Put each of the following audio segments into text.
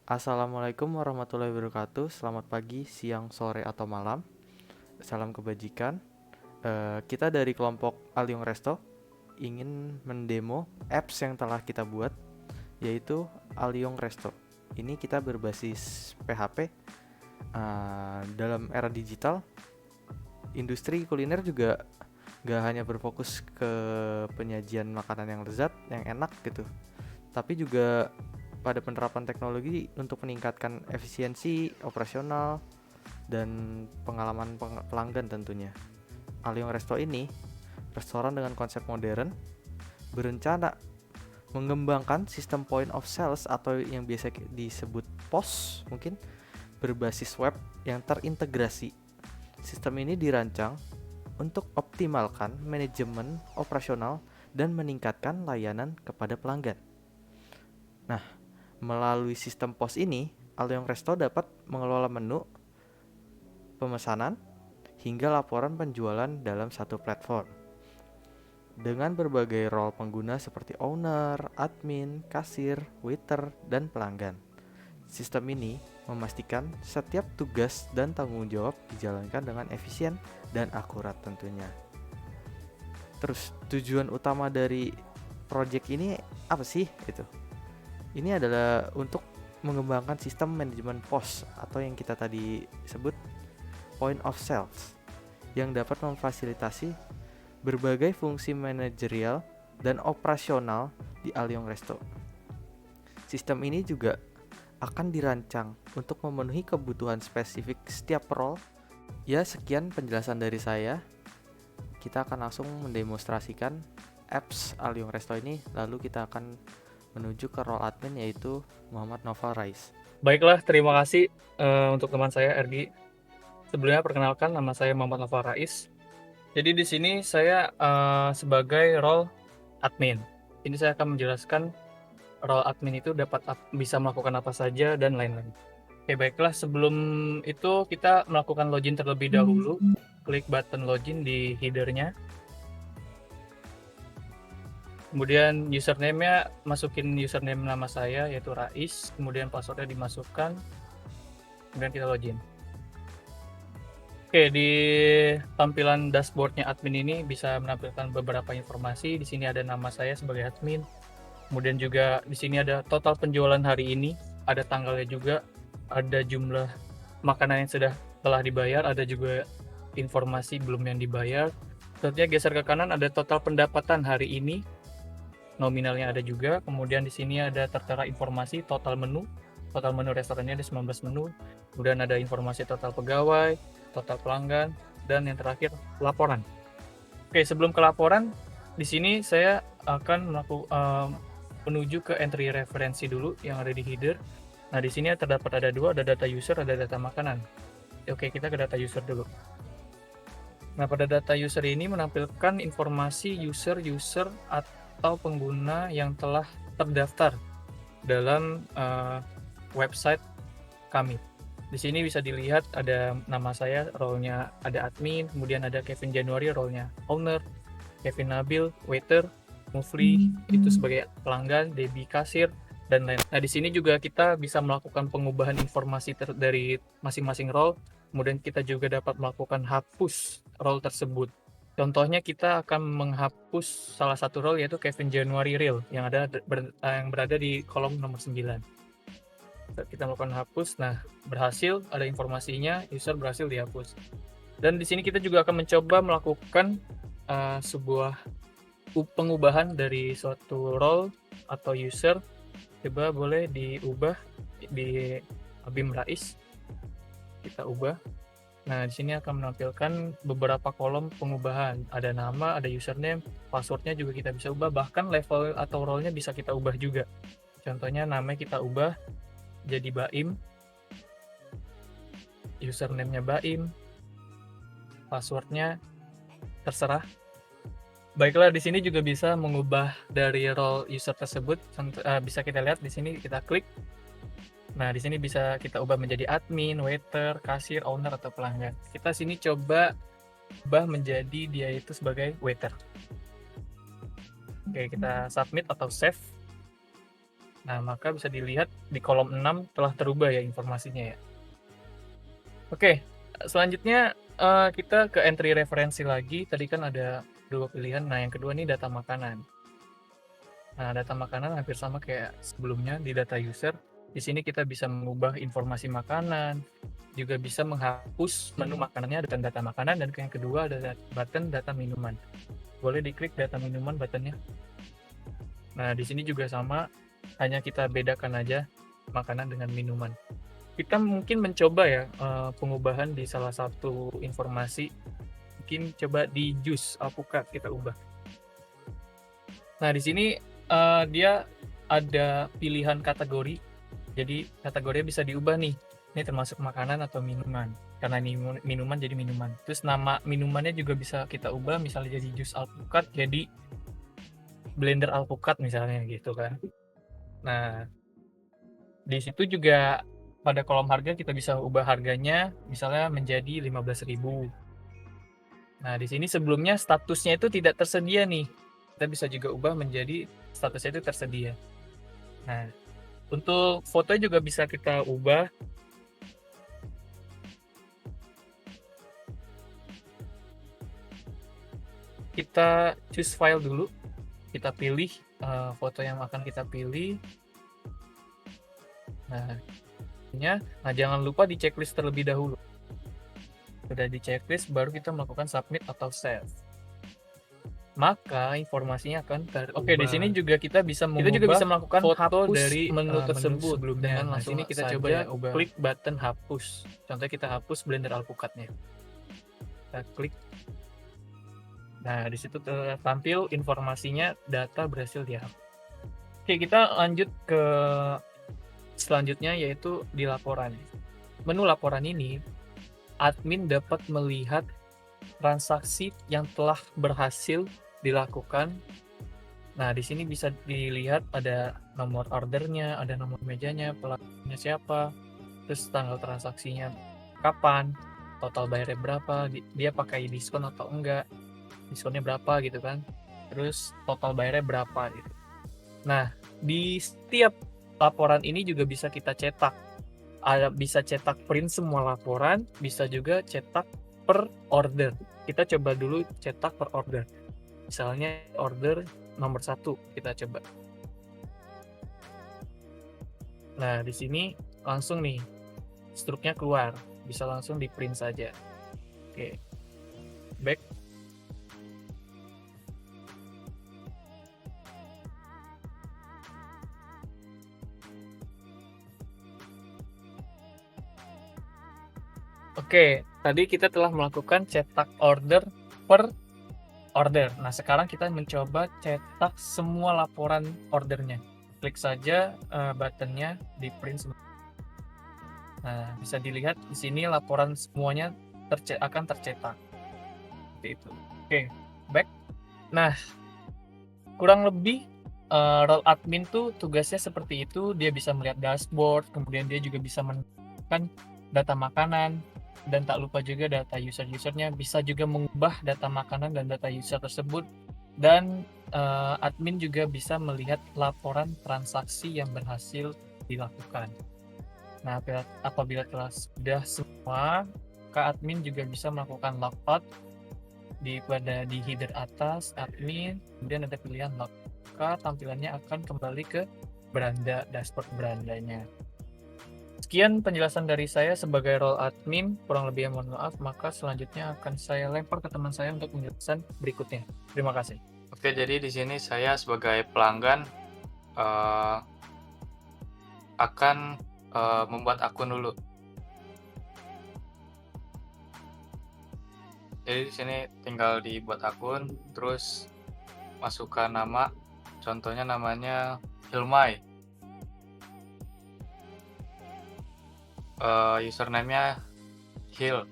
Assalamualaikum warahmatullahi wabarakatuh. Selamat pagi, siang, sore, atau malam. Salam kebajikan. Kita dari kelompok Aliong Resto ingin mendemo apps yang telah kita buat, yaitu Aliong Resto. Ini kita berbasis PHP. Dalam era digital, industri kuliner juga gak hanya berfokus ke penyajian makanan yang lezat, yang enak gitu, tapi juga pada penerapan teknologi untuk meningkatkan efisiensi operasional dan pengalaman pelanggan tentunya. Aliong Resto ini restoran dengan konsep modern berencana mengembangkan sistem point of sales atau yang biasa disebut POS mungkin berbasis web yang terintegrasi. Sistem ini dirancang untuk optimalkan manajemen operasional dan meningkatkan layanan kepada pelanggan. Nah, melalui sistem POS ini, Aliong Resto dapat mengelola menu, pemesanan, hingga laporan penjualan dalam satu platform. Dengan berbagai role pengguna seperti owner, admin, kasir, waiter, dan pelanggan. Sistem ini memastikan setiap tugas dan tanggung jawab dijalankan dengan efisien dan akurat tentunya. Terus tujuan utama dari project ini apa sih? Ini adalah untuk mengembangkan sistem manajemen POS atau yang kita tadi sebut point of sales yang dapat memfasilitasi berbagai fungsi manajerial dan operasional di Aliong Resto. Sistem ini juga akan dirancang untuk memenuhi kebutuhan spesifik setiap role. Ya, sekian penjelasan dari saya. Kita akan langsung mendemonstrasikan apps Aliong Resto ini, lalu kita akan menuju ke role admin yaitu Muhammad Noval Rais. Baiklah, terima kasih untuk teman saya Ergi. Sebelumnya perkenalkan, nama saya Muhammad Noval Rais. Jadi di sini saya sebagai role admin. Ini saya akan menjelaskan role admin itu bisa melakukan apa saja dan lain-lain. Oke, baiklah. Sebelum itu kita melakukan login terlebih dahulu. Klik button login di header-nya. Kemudian username-nya, masukin username nama saya yaitu Rais. Kemudian password-nya dimasukkan. Kemudian kita login. Oke, di tampilan dashboard-nya admin ini bisa menampilkan beberapa informasi. Di sini ada nama saya sebagai admin. Kemudian juga di sini ada total penjualan hari ini, ada tanggalnya juga, ada jumlah makanan yang telah dibayar, ada juga informasi belum yang dibayar. Selanjutnya geser ke kanan ada total pendapatan hari ini, nominalnya ada juga. Kemudian di sini ada tertera informasi total menu restorannya ada 19 menu. Kemudian ada informasi total pegawai, total pelanggan, dan yang terakhir laporan. Oke, sebelum ke laporan, di sini saya akan menuju ke entry referensi dulu yang ada di header. Nah, di sini terdapat ada dua, ada data user, ada data makanan. Oke, kita ke data user dulu. Nah, pada data user ini menampilkan informasi user atau pengguna yang telah terdaftar dalam website kami. Di sini bisa dilihat ada nama saya, role-nya ada admin, kemudian ada Kevin Januari, role-nya owner, Kevin Nabil, waiter, Mufli itu sebagai pelanggan, Debbie kasir, dan lain. Nah, di sini juga kita bisa melakukan pengubahan informasi dari masing-masing role, kemudian kita juga dapat melakukan hapus role tersebut. Contohnya kita akan menghapus salah satu role yaitu Kevin Januari Real yang berada di kolom nomor 9. Kita melakukan hapus, nah berhasil, ada informasinya, user berhasil dihapus. Dan di sini kita juga akan mencoba melakukan sebuah pengubahan dari suatu role atau user. Coba boleh diubah di Abim Rais, kita ubah. Nah, di sini akan menampilkan beberapa kolom pengubahan. Ada nama, ada username, passwordnya juga kita bisa ubah, bahkan level atau role-nya bisa kita ubah juga. Contohnya namanya kita ubah jadi Baim, username-nya Baim, passwordnya terserah. Baiklah, di sini juga bisa mengubah dari role user tersebut. Bisa kita lihat di sini, kita klik. Nah, di sini bisa kita ubah menjadi admin, waiter, kasir, owner, atau pelanggan. Kita sini coba ubah menjadi dia itu sebagai waiter. Oke, kita submit atau save. Nah, maka bisa dilihat di kolom 6 telah terubah ya informasinya ya. Oke, selanjutnya kita ke entry referensi lagi. Tadi kan ada 2 pilihan. Nah, yang kedua nih data makanan. Nah, data makanan hampir sama kayak sebelumnya di data user. Di sini kita bisa mengubah informasi makanan, juga bisa menghapus menu makanannya dengan data makanan, dan yang kedua ada button data minuman. Boleh diklik data minuman buttonnya. Nah, di sini juga sama, hanya kita bedakan aja makanan dengan minuman. Kita mungkin mencoba ya pengubahan di salah satu informasi, mungkin coba di jus alpukat kita ubah. Nah, di sini dia ada pilihan kategori. Jadi kategorinya bisa diubah nih. Ini termasuk makanan atau minuman. Karena ini minuman jadi minuman. Terus nama minumannya juga bisa kita ubah, misalnya jadi jus alpukat jadi blender alpukat misalnya gitu kan. Nah, di situ juga pada kolom harga kita bisa ubah harganya misalnya menjadi 15.000. Nah, di sini sebelumnya statusnya itu tidak tersedia nih. Kita bisa juga ubah menjadi statusnya itu tersedia. Nah, untuk fotonya juga bisa kita ubah. Kita choose file dulu. Kita pilih foto yang akan kita pilih. Nah, jangan lupa di checklist terlebih dahulu. Sudah di checklist, baru kita melakukan submit atau save. Maka informasinya akan terubah. Oke, di sini juga kita bisa melakukan foto dari menu tersebut sebelumnya. Nah, sini kita coba ya ubah. Klik button hapus. Contohnya kita hapus blender alpukatnya. Kita klik. Nah, di situ tampil informasinya data berhasil dihapus. Oke, kita lanjut ke selanjutnya yaitu di laporan. Menu laporan ini, admin dapat melihat transaksi yang telah berhasil dilakukan. Nah, di sini bisa dilihat ada nomor ordernya, ada nomor mejanya, pelakunya siapa, terus tanggal transaksinya kapan, total bayarnya berapa, dia pakai diskon atau enggak, diskonnya berapa gitu kan, terus total bayarnya berapa gitu. Nah, di setiap laporan ini juga bisa kita cetak. Bisa cetak print semua laporan, bisa juga cetak per order. Kita coba dulu cetak per order. Misalnya order nomor 1 kita coba. Nah, di sini langsung nih struknya keluar, bisa langsung di print saja. Oke, back. Oke, tadi kita telah melakukan cetak order per order. Nah, sekarang kita mencoba cetak semua laporan ordernya. Klik saja buttonnya di print semua. Nah, bisa dilihat di sini laporan semuanya akan tercetak. Seperti itu. Oke, back. Nah, kurang lebih role admin tuh tugasnya seperti itu. Dia bisa melihat dashboard, kemudian dia juga bisa menemukan data makanan, dan tak lupa juga data user-usernya, bisa juga mengubah data makanan dan data user tersebut, dan admin juga bisa melihat laporan transaksi yang berhasil dilakukan. Nah, apabila telah sudah semua, Kak admin juga bisa melakukan logout di header atas admin, kemudian ada pilihan log, maka tampilannya akan kembali ke beranda dashboard berandanya. Sekian penjelasan dari saya sebagai role admin, kurang lebih mohon maaf, maka selanjutnya akan saya lempar ke teman saya untuk penjelasan berikutnya. Terima kasih. Oke, jadi di sini saya sebagai pelanggan akan membuat akun dulu. Jadi di sini tinggal dibuat akun, terus masukkan nama, contohnya namanya Hilmai. Username-nya Hil.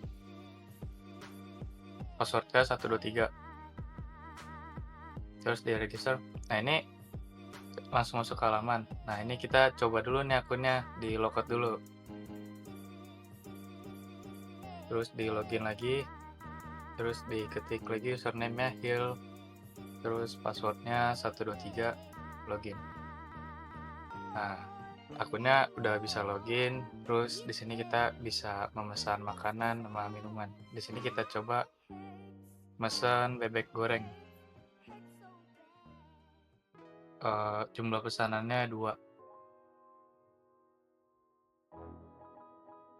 Passwordnya 123. Terus di register. Nah, ini langsung masuk ke halaman. Nah, ini kita coba dulu nih akunnya, di logout dulu. Terus di login lagi. Terus diketik lagi username-nya Hil. Terus passwordnya 123, login. Nah, akunnya udah bisa login, terus di sini kita bisa memesan makanan sama minuman. Di sini kita coba mesen bebek goreng. Jumlah pesanannya 2.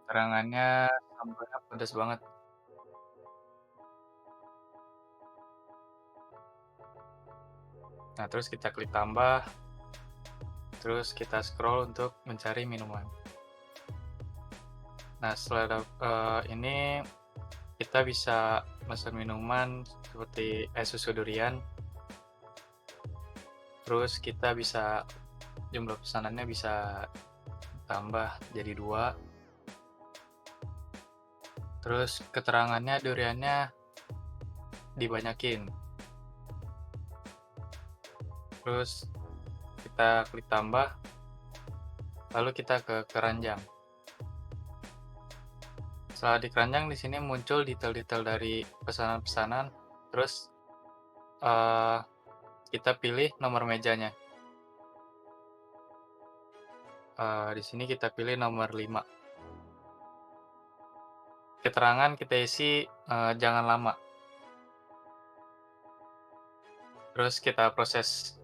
Keterangannya sambalnya pedes banget. Nah, terus kita klik tambah, terus kita scroll untuk mencari minuman. Nah, setelah ini kita bisa mesen minuman seperti es susu durian, terus kita bisa jumlah pesanannya bisa tambah jadi 2, terus keterangannya duriannya dibanyakin. Terus kita klik tambah, lalu kita ke keranjang. Setelah di keranjang di sini muncul detail-detail dari pesanan-pesanan, terus kita pilih nomor mejanya. Di sini kita pilih nomor 5. Keterangan kita isi jangan lama. Terus kita proses.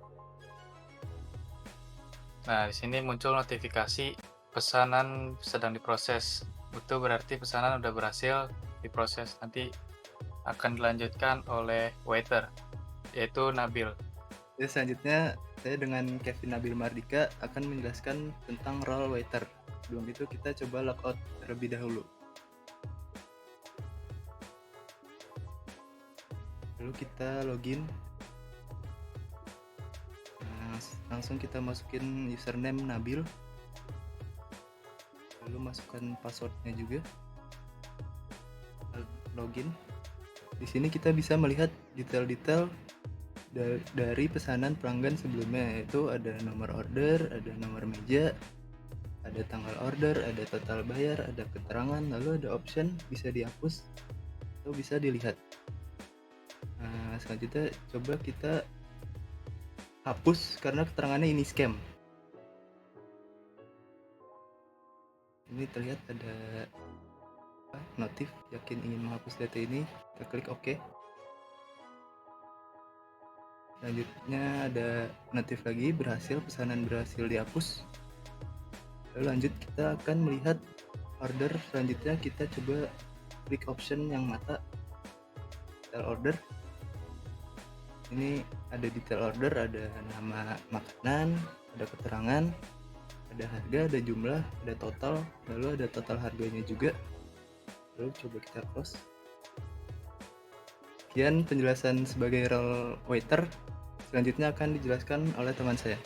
Nah, di sini muncul notifikasi pesanan sedang diproses. Itu berarti pesanan udah berhasil diproses. Nanti akan dilanjutkan oleh waiter, yaitu Nabil. Ya, selanjutnya saya dengan Kevin Nabil Mardika akan menjelaskan tentang role waiter. Sebelum itu kita coba logout terlebih dahulu. Lalu kita login. Nah, langsung kita masukin username Nabil. Lalu masukkan passwordnya juga. Login. Di sini kita bisa melihat detail-detail dari pesanan pelanggan sebelumnya, yaitu ada nomor order, ada nomor meja, ada tanggal order, ada total bayar, ada keterangan, lalu ada option bisa dihapus atau bisa dilihat. Nah, selanjutnya coba kita hapus karena keterangannya ini scam. Ini terlihat ada notif yakin ingin menghapus data ini. Kita klik OK. Selanjutnya ada notif lagi, pesanan berhasil dihapus. Lalu lanjut kita akan melihat order selanjutnya. Kita coba klik option yang mata detail order. Ini ada detail order, ada nama makanan, ada keterangan, ada harga, ada jumlah, ada total, lalu ada total harganya juga. Lalu coba kita close. Sekian penjelasan sebagai role waiter. Selanjutnya akan dijelaskan oleh teman saya.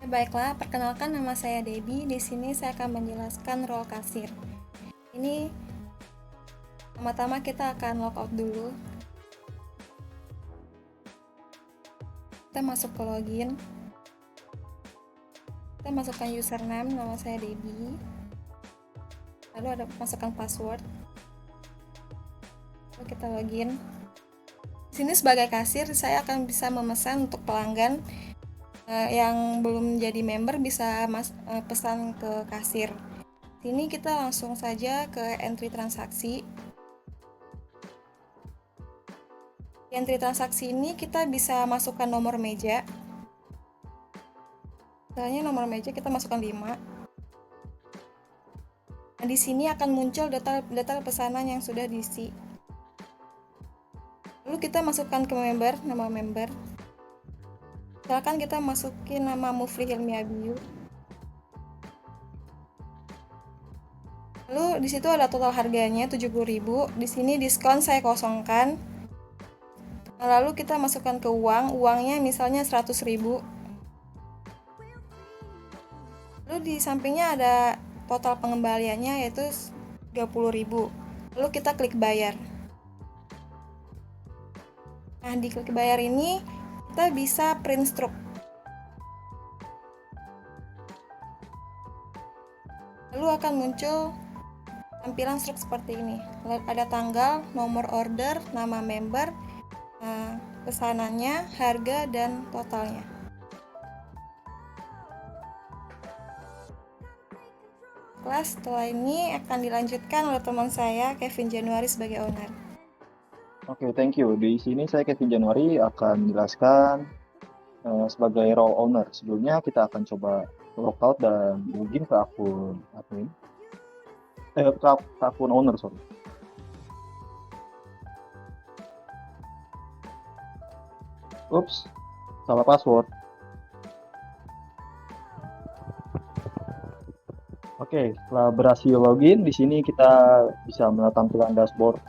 Baiklah, perkenalkan nama saya Debbie. Di sini saya akan menjelaskan role kasir. Ini pertama-tama kita akan logout dulu. Kita masuk ke login. Kita masukkan username, nama saya Debbie. Lalu ada masukkan password. Lalu kita login. Di sini sebagai kasir saya akan bisa memesan untuk pelanggan yang belum jadi member bisa pesan ke kasir. Sini kita langsung saja ke entry transaksi. Di entry transaksi ini kita bisa masukkan nomor meja. Misalnya nomor meja kita masukkan 5. Nah, di sini akan muncul data pesanan yang sudah diisi. Lalu kita masukkan ke member, nama member. Misalkan kita masukin nama Mufri Hilmi Abiyu. Lalu di situ ada total harganya 70.000. Di sini diskon saya kosongkan. Lalu kita masukkan ke uangnya misalnya 100.000. Lalu di sampingnya ada total pengembaliannya yaitu 30.000. Lalu kita klik bayar. Nah, di klik bayar ini kita bisa print struk. Lalu akan muncul tampilan struk seperti ini. Ada tanggal, nomor order, nama member, pesanannya, harga, dan totalnya. kelas. Setelah ini akan dilanjutkan oleh teman saya Kevin Januari sebagai owner. Oke, thank you. Di sini saya Kevin Januari akan menjelaskan sebagai role owner. Sebelumnya kita akan coba logout dan login ke akun admin. Ke akun owner, sorry. Ups, salah password. Oke, setelah berhasil login, di sini kita bisa melihat tampilan dashboard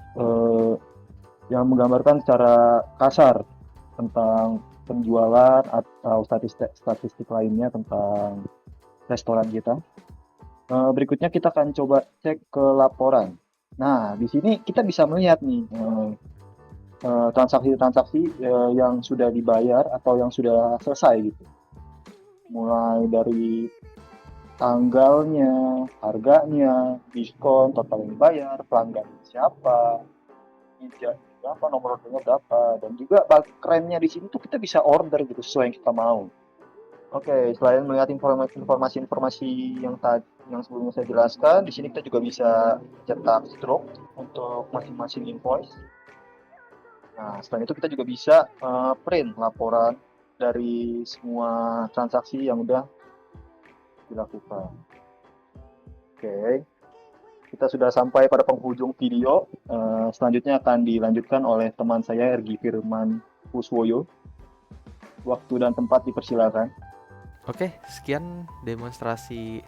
yang menggambarkan secara kasar tentang penjualan atau statistik lainnya tentang restoran kita. Berikutnya kita akan coba cek ke laporan. Nah, di sini kita bisa melihat nih transaksi-transaksi yang sudah dibayar atau yang sudah selesai gitu. Mulai dari tanggalnya, harganya, diskon, total yang dibayar, pelanggan siapa, ijazah berapa, nomor ordernya berapa, dan juga kerennya di sini tuh kita bisa order gitu sesuai yang kita mau. Oke, selain melihat informasi-informasi yang sebelumnya saya jelaskan, di sini kita juga bisa cetak stroke untuk masing-masing invoice. Nah, selain itu kita juga bisa print laporan dari semua transaksi yang udah dilakukan. Oke, kita sudah sampai pada penghujung video. Selanjutnya akan dilanjutkan oleh teman saya Ergi Firman Puswoyo. Waktu dan tempat dipersilakan. Oke, sekian demonstrasi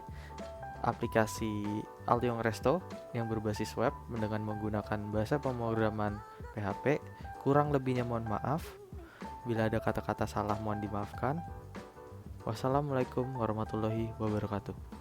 aplikasi Alliong Resto yang berbasis web dengan menggunakan bahasa pemrograman PHP. Kurang lebihnya mohon maaf. Bila ada kata-kata salah mohon dimaafkan. Wassalamualaikum warahmatullahi wabarakatuh.